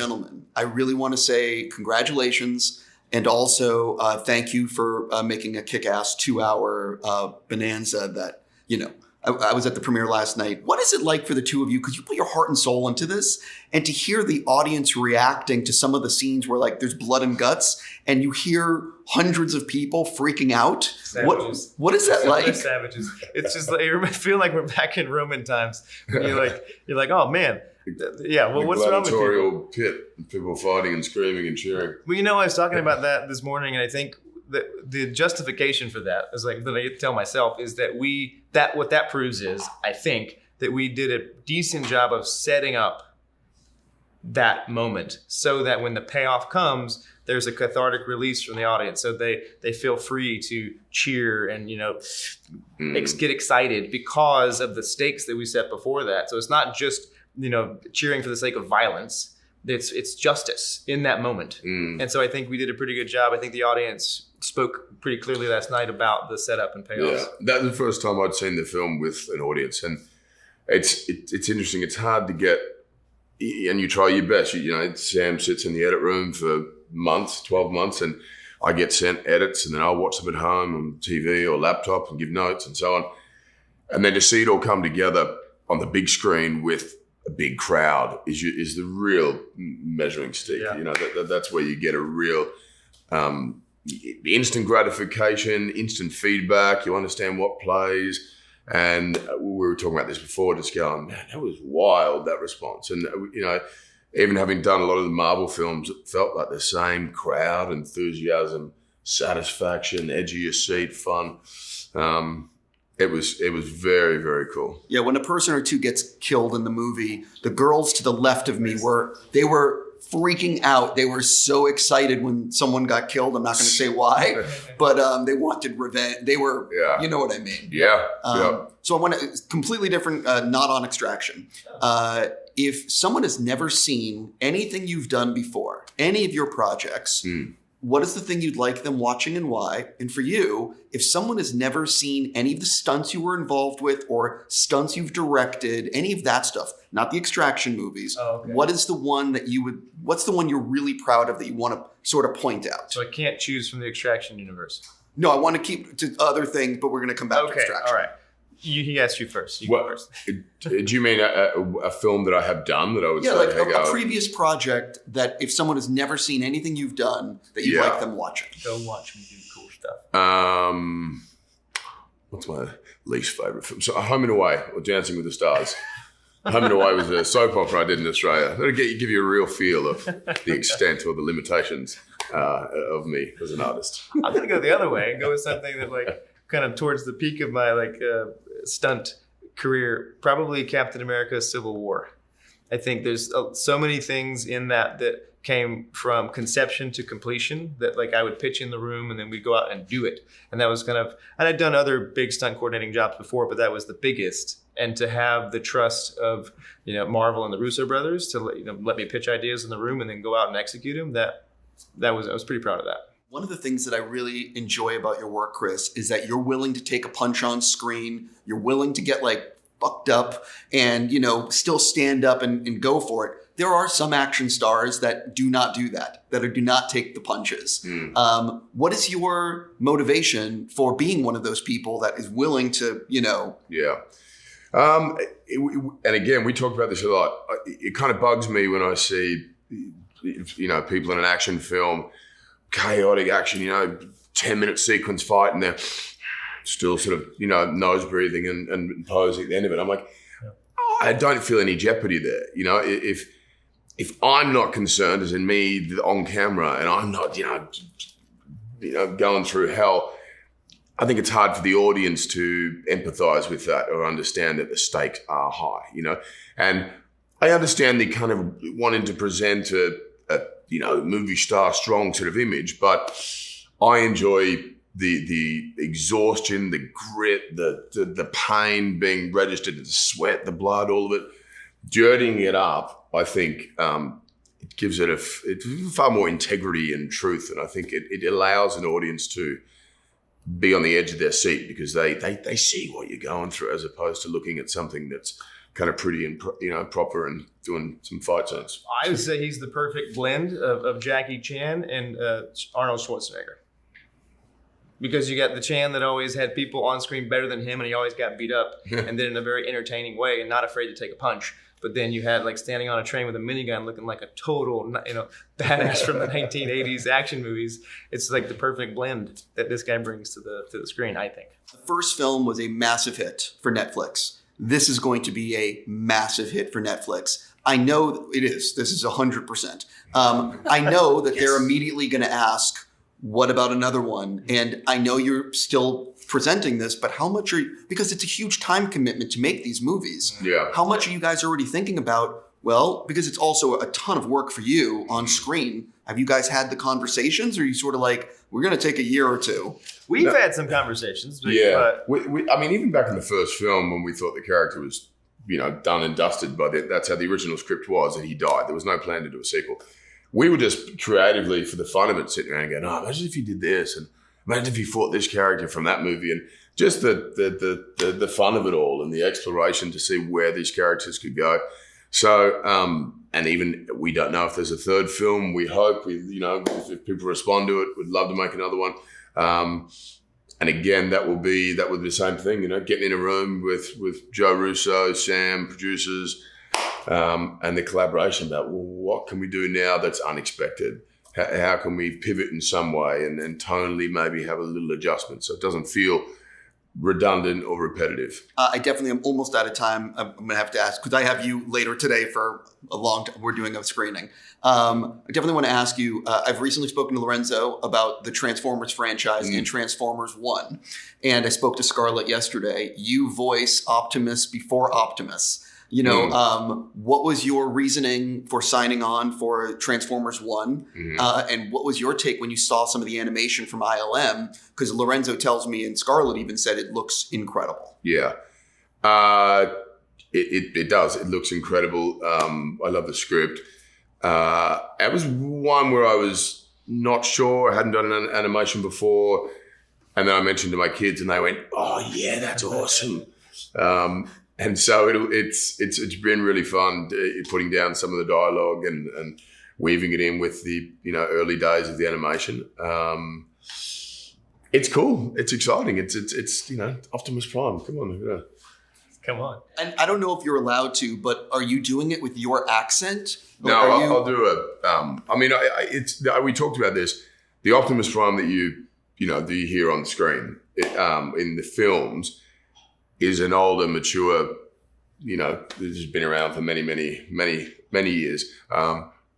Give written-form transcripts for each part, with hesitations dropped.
gentlemen, I really want to say congratulations. And also thank you for making a kick-ass 2-hour bonanza that, I was at the premiere last night. What is it like for the two of you? Because you put your heart and soul into this, and to hear the audience reacting to some of the scenes where like there's blood and guts, and you hear hundreds of people freaking out. Savages. What is that like? Savages. It's just like, you feel like we're back in Roman times. You're like, oh man. Yeah, well, what's wrong with gladiatorial pit, people fighting and screaming and cheering. Well, I was talking about that this morning, and I think the justification for that is like that I tell myself is that what that proves is I think that we did a decent job of setting up that moment so that when the payoff comes, there's a cathartic release from the audience, so they feel free to cheer and get excited because of the stakes that we set before that. So it's not just cheering for the sake of violence. It's justice in that moment. And so I think we did a pretty good job. I think the audience spoke pretty clearly last night about the setup and payoffs. Yeah, that was the first time I'd seen the film with an audience, and it's interesting. It's hard to get, and you try your best. Sam sits in the edit room for months, 12 months, and I get sent edits, and then I'll watch them at home on TV or laptop and give notes and so on. And then to see it all come together on the big screen with a big crowd is the real measuring stick. Yeah. That's where you get a real instant gratification, instant feedback. You understand what plays. And we were talking about this before, just going, man, that was wild, that response. And, even having done a lot of the Marvel films, it felt like the same crowd, enthusiasm, satisfaction, edge of your seat, fun. It was very, very cool. Yeah, when a person or two gets killed in the movie, the girls to the left of me were freaking out. They were so excited when someone got killed. I'm not going to say why, but they wanted revenge. They were, you know what I mean? Yeah. So I want to completely different, not on Extraction. If someone has never seen anything you've done before, any of your projects, what is the thing you'd like them watching and why? And for you, if someone has never seen any of the stunts you were involved with or stunts you've directed, any of that stuff, not the Extraction movies, what is the one that what's the one you're really proud of that you want to sort of point out? So I can't choose from the Extraction universe. No, I want to keep to other things, but we're going to come back to Extraction. All right. He asked you first. You go first. Do you mean a film that I have done that I would say? Yeah, like a previous project that if someone has never seen anything you've done that you'd like them watching. Go watch me do cool stuff. What's my least favorite film? So Home and Away or Dancing with the Stars. Home and Away was a soap opera I did in Australia. That'll give you a real feel of the extent or the limitations of me as an artist. I'm going to go the other way and go with something that kind of towards the peak of my stunt career, probably Captain America Civil War. I think there's so many things in that came from conception to completion that I would pitch in the room and then we'd go out and do it. And that was and I'd done other big stunt coordinating jobs before, but that was the biggest. And to have the trust of, Marvel and the Russo Brothers to let me pitch ideas in the room and then go out and execute them, I was pretty proud of that. One of the things that I really enjoy about your work, Chris, is that you're willing to take a punch on screen. You're willing to get fucked up and, still stand up and go for it. There are some action stars that do not do that do not take the punches. What is your motivation for being one of those people that is willing to, Yeah. And again, we talked about this a lot. It kind of bugs me when I see, people in an action film, chaotic action, 10-minute sequence fight, and they're still sort of, nose breathing and posing at the end of it. I'm like, I don't feel any jeopardy there. If I'm not concerned, as in me on camera, and I'm not, going through hell, I think it's hard for the audience to empathize with that or understand that the stakes are high, And I understand the kind of wanting to present a movie star strong sort of image, but I enjoy the exhaustion, the grit, the pain being registered, the sweat, the blood, all of it. Dirtying it up, I think, it gives it far more integrity and truth, and I think it allows an audience to be on the edge of their seat because they see what you're going through, as opposed to looking at something that's kind of pretty and proper and doing some fight scenes. I would say he's the perfect blend of Jackie Chan and Arnold Schwarzenegger. Because you got the Chan that always had people on screen better than him, and he always got beat up, and then in a very entertaining way, and not afraid to take a punch. But then you had like standing on a train with a minigun, looking like a total, badass from the 1980s action movies. It's like the perfect blend that this guy brings to the screen, I think. The first film was a massive hit for Netflix. This is going to be a massive hit for Netflix. I know it is. This is 100%. I know that they're immediately going to ask, what about another one? And I know you're still presenting this, but how much because it's a huge time commitment to make these movies. Yeah. How much are you guys already thinking about? Well, because it's also a ton of work for you on screen. Have you guys had the conversations, or are you sort of like, we're going to take a year or two? We've had some conversations. But, I mean, even back in the first film when we thought the character was, done and dusted, that's how the original script was, and he died. There was no plan to do a sequel. We were just creatively, for the fun of it, sitting around going, imagine if he did this, and imagine if he fought this character from that movie, and just the fun of it all and the exploration to see where these characters could go. So, and even we don't know if there's a third film. We hope, if people respond to it, we'd love to make another one. And again, that would be the same thing, getting in a room with Joe Russo, Sam, producers, and the collaboration about, well, what can we do now that's unexpected? How can we pivot in some way and tonally maybe have a little adjustment so it doesn't feel redundant or repetitive? I definitely am almost out of time. I'm going to have to ask, because I have you later today for a long time. We're doing a screening. I definitely want to ask you, I've recently spoken to Lorenzo about the Transformers franchise and Transformers 1. And I spoke to Scarlett yesterday. You voice Optimus before Optimus. What was your reasoning for signing on for Transformers 1? And what was your take when you saw some of the animation from ILM? Because Lorenzo tells me, and Scarlett even said, it looks incredible. Yeah. It does. It looks incredible. I love the script. It was one where I was not sure. I hadn't done an animation before. And then I mentioned to my kids and they went, oh, yeah, that's awesome. And so it's been really fun putting down some of the dialogue and weaving it in with the early days of the animation. It's cool. It's exciting. It's Optimus Prime. Come on. Come on. And I don't know if you're allowed to, but are you doing it with your accent? No, I'll do it. We talked about this. The Optimus Prime that you hear on the screen in the films is an older, mature, this has been around for many, many, many, many years.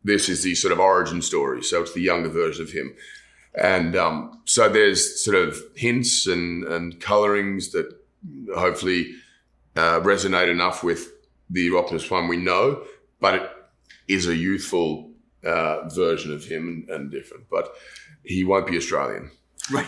This is the sort of origin story. So it's the younger version of him. And so there's sort of hints and colorings that hopefully resonate enough with the Optimus Prime we know, but it is a youthful version of him and different. But he won't be Australian. Right.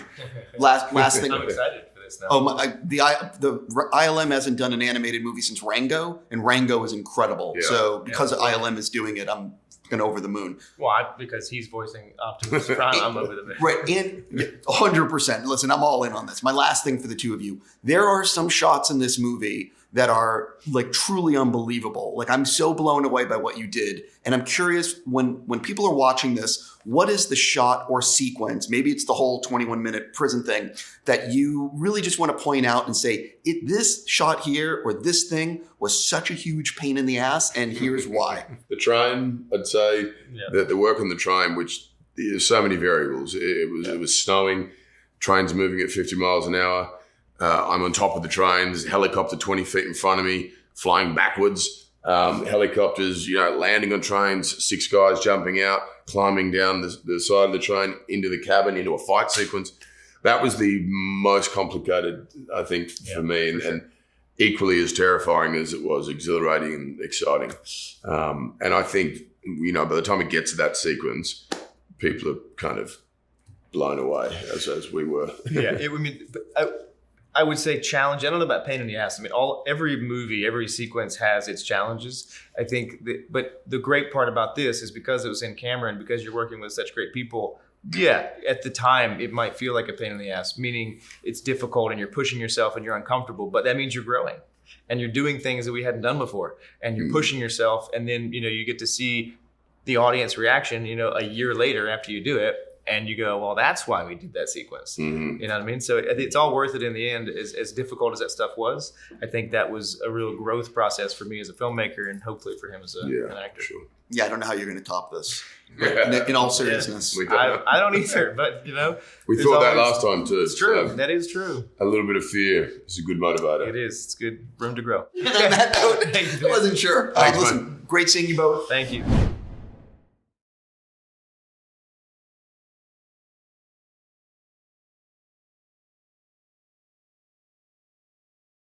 Last thing. I'm excited for this now. The ILM hasn't done an animated movie since Rango, and Rango is incredible. Yeah. So because ILM is doing it, I'm going over the moon. Well, because he's voicing Optimus Prime, I'm over the moon. Right, and 100%. Listen, I'm all in on this. My last thing for the two of you: there are some shots in this movie that are like truly unbelievable. Like, I'm so blown away by what you did. And I'm curious, when people are watching this, what is the shot or sequence, maybe it's the whole 21-minute prison thing, that you really just want to point out and say, this shot here or this thing was such a huge pain in the ass, and here's why. The train, I'd say, that the work on the train, which there's so many variables. It was snowing, trains moving at 50 miles an hour. I'm on top of the train. There's a helicopter 20 feet in front of me, flying backwards. Helicopters, landing on trains, 6 guys jumping out, climbing down the side of the train into the cabin, into a fight sequence. That was the most complicated, I think, for me, and equally as terrifying as it was exhilarating and exciting. And I think, by the time it gets to that sequence, people are kind of blown away, as we were. I would say challenge. I don't know about pain in the ass. I mean, every movie, every sequence has its challenges. I think, but the great part about this is because it was in camera and because you're working with such great people. Yeah, at the time it might feel like a pain in the ass, meaning it's difficult and you're pushing yourself and you're uncomfortable. But that means you're growing. and you're doing things that we hadn't done before, and you're pushing yourself, and then you get to see the audience reaction a year later after you do it, and you go, well, that's why we did that sequence. You know what I mean? So it's all worth it in the end. As difficult as that stuff was, I think that was a real growth process for me as a filmmaker, and hopefully for him as an actor. Sure. Yeah, I don't know how you're going to top this. In all seriousness, I don't either. But we thought that last time too. It's true. So that is true. a little bit of fear is a good motivator. It is. It's good room to grow. And on that note, I wasn't sure. Thanks, Listen, great seeing you both. Thank you.